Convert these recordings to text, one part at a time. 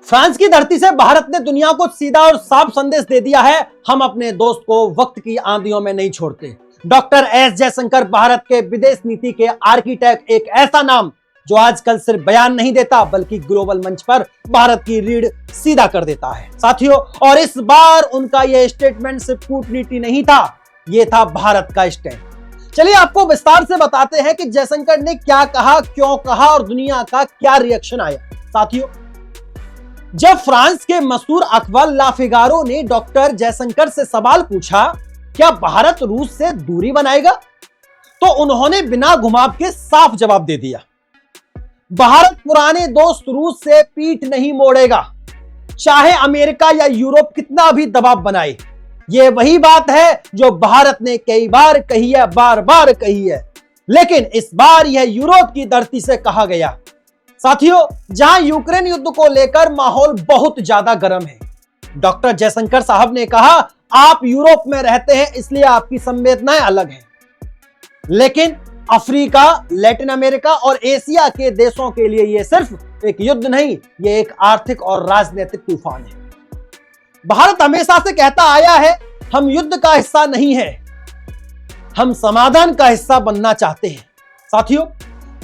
France की धरती से भारत ने दुनिया को सीधा और साफ संदेश दे दिया है, हम अपने दोस्त को वक्त की आंधियों में नहीं छोड़ते। डॉक्टर एस जयशंकर भारत के विदेश नीति के आर्किटेक्ट, एक ऐसा नाम जो आजकल सिर्फ बयान नहीं देता बल्कि ग्लोबल मंच पर भारत की रीढ़ सीधा कर देता है साथियों। और इस बार उनका यह स्टेटमेंट सिर्फ कूटनीति नहीं था, यह था भारत का स्टैंड। चलिए आपको विस्तार से बताते हैं कि जयशंकर ने क्या कहा, क्यों कहा और दुनिया का क्या रिएक्शन आया। साथियों, जब फ्रांस के मशहूर अखबार ला फिगारो ने डॉक्टर जयशंकर से सवाल पूछा, क्या भारत रूस से दूरी बनाएगा, तो उन्होंने बिना घुमाव के साफ जवाब दे दिया, भारत पुराने दोस्त रूस से पीठ नहीं मोड़ेगा, चाहे अमेरिका या यूरोप कितना भी दबाव बनाए। यह वही बात है जो भारत ने कई बार कही है, बार बार कही है, लेकिन इस बार यह यूरोप की धरती से कहा गया। साथियों, जहां यूक्रेन युद्ध को लेकर माहौल बहुत ज्यादा गर्म है, डॉक्टर जयशंकर साहब ने कहा, आप यूरोप में रहते हैं इसलिए आपकी संवेदनाएं अलग हैं, लेकिन अफ्रीका, लैटिन अमेरिका और एशिया के देशों के लिए यह सिर्फ एक युद्ध नहीं, यह एक आर्थिक और राजनीतिक तूफान है। भारत हमेशा से कहता आया है, हम युद्ध का हिस्सा नहीं है, हम समाधान का हिस्सा बनना चाहते हैं। साथियों,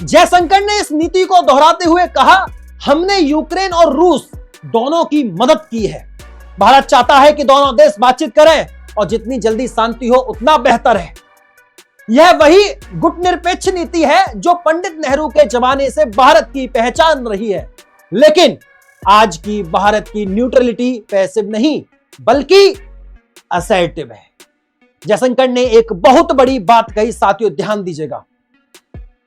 जयशंकर ने इस नीति को दोहराते हुए कहा, हमने यूक्रेन और रूस दोनों की मदद की है। भारत चाहता है कि दोनों देश बातचीत करें और जितनी जल्दी शांति हो उतना बेहतर है। यह वही गुटनिरपेक्ष नीति है जो पंडित नेहरू के जमाने से भारत की पहचान रही है, लेकिन आज की भारत की न्यूट्रलिटी पैसिव नहीं बल्कि असर्टिव है। जयशंकर ने एक बहुत बड़ी बात कही साथियों, ध्यान दीजिएगा,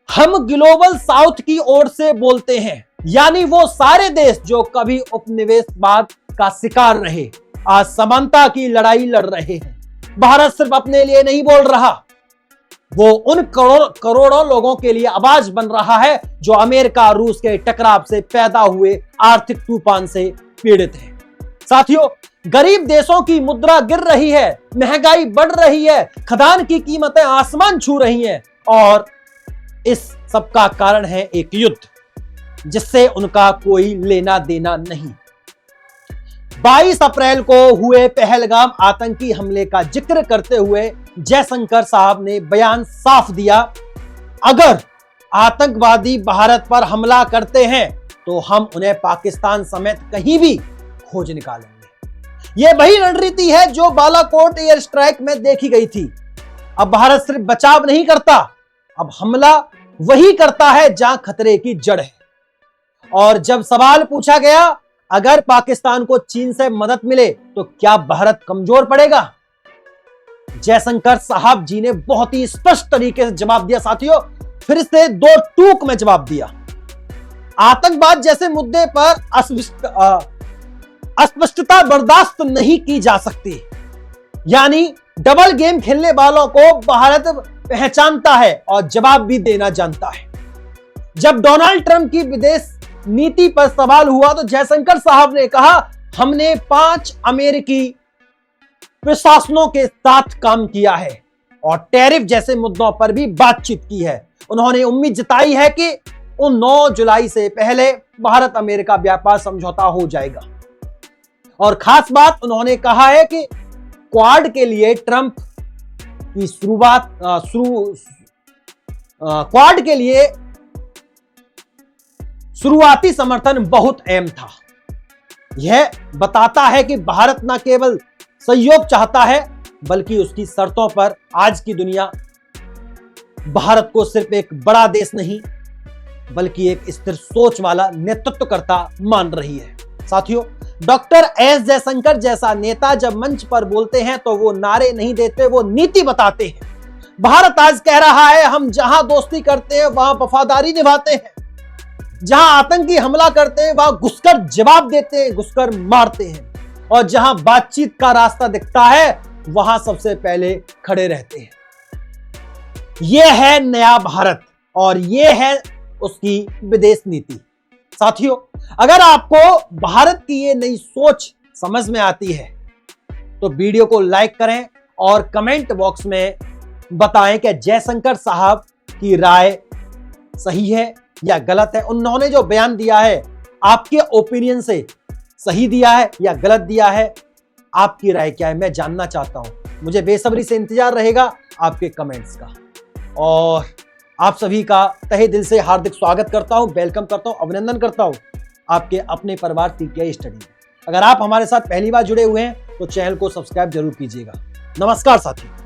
हम ग्लोबल साउथ की ओर से बोलते हैं, यानी वो सारे देश जो कभी उपनिवेशवाद का शिकार रहे, आज समानता की लड़ाई लड़ रहे हैं। भारत सिर्फ अपने लिए नहीं बोल रहा, वो उन करोड़ों लोगों के लिए आवाज बन रहा है जो अमेरिका रूस के टकराव से पैदा हुए आर्थिक तूफान से पीड़ित हैं। साथियों, गरीब देशों की मुद्रा गिर रही है, महंगाई बढ़ रही है, खदान की कीमतें आसमान छू रही हैं और इस सब का कारण है एक युद्ध जिससे उनका कोई लेना देना नहीं। 22 अप्रैल को हुए पहलगाम आतंकी हमले का जिक्र करते हुए जयशंकर साहब ने बयान साफ दिया, अगर आतंकवादी भारत पर हमला करते हैं तो हम उन्हें पाकिस्तान समेत कहीं भी खोज निकालेंगे। यह वही रणनीति है जो बालाकोट एयर स्ट्राइक में देखी गई थी। अब भारत सिर्फ बचाव नहीं करता, अब हमला वही करता है जहां खतरे की जड़ है। और जब सवाल पूछा गया, अगर पाकिस्तान को चीन से मदद मिले तो क्या भारत कमजोर पड़ेगा, जयशंकर साहब जी ने बहुत ही स्पष्ट तरीके से जवाब दिया। साथियों, फिर से दो टूक में जवाब दिया, आतंकवाद जैसे मुद्दे पर अस्पष्टता बर्दाश्त नहीं की जा सकती, यानी डबल गेम खेलने वालों को भारत पहचानता है और जवाब भी देना जानता है। जब डोनाल्ड ट्रंप की विदेश नीति पर सवाल हुआ तो जयशंकर साहब ने कहा, हमने 5 अमेरिकी प्रशासनों के साथ काम किया है और टैरिफ जैसे मुद्दों पर भी बातचीत की है। उन्होंने उम्मीद जताई है कि 9 जुलाई से पहले भारत अमेरिका व्यापार समझौता हो जाएगा। और खास बात उन्होंने कहा है कि क्वाड के लिए ट्रंप की क्वाड के लिए शुरुआती समर्थन बहुत अहम था। यह बताता है कि भारत न केवल सहयोग चाहता है बल्कि उसकी शर्तों पर आज की दुनिया भारत को सिर्फ एक बड़ा देश नहीं बल्कि एक स्थिर सोच वाला नेतृत्वकर्ता मान रही है। साथियों, डॉक्टर एस जयशंकर जैसा नेता जब मंच पर बोलते हैं तो वो नारे नहीं देते, वो नीति बताते हैं। भारत आज कह रहा है, हम जहां दोस्ती करते हैं वहां वफादारी निभाते हैं, जहां आतंकी हमला करते हैं वहां घुसकर जवाब देते हैं, घुसकर मारते हैं, और जहां बातचीत का रास्ता दिखता है वहां सबसे पहले खड़े रहते हैं। यह है नया भारत और यह है उसकी विदेश नीति। साथियों, अगर आपको भारत की ये नई सोच समझ में आती है तो वीडियो को लाइक करें और कमेंट बॉक्स में बताएं कि जयशंकर साहब की राय सही है या गलत है। उन्होंने जो बयान दिया है आपके ओपिनियन से सही दिया है या गलत दिया है, आपकी राय क्या है मैं जानना चाहता हूं। मुझे बेसब्री से इंतजार रहेगा आपके कमेंट्स का। और आप सभी का तहे दिल से हार्दिक स्वागत करता हूं, वेलकम करता हूं, अभिनंदन करता हूं आपके अपने परिवार TTI स्टडी में। अगर आप हमारे साथ पहली बार जुड़े हुए हैं तो चैनल को सब्सक्राइब जरूर कीजिएगा। नमस्कार साथियों।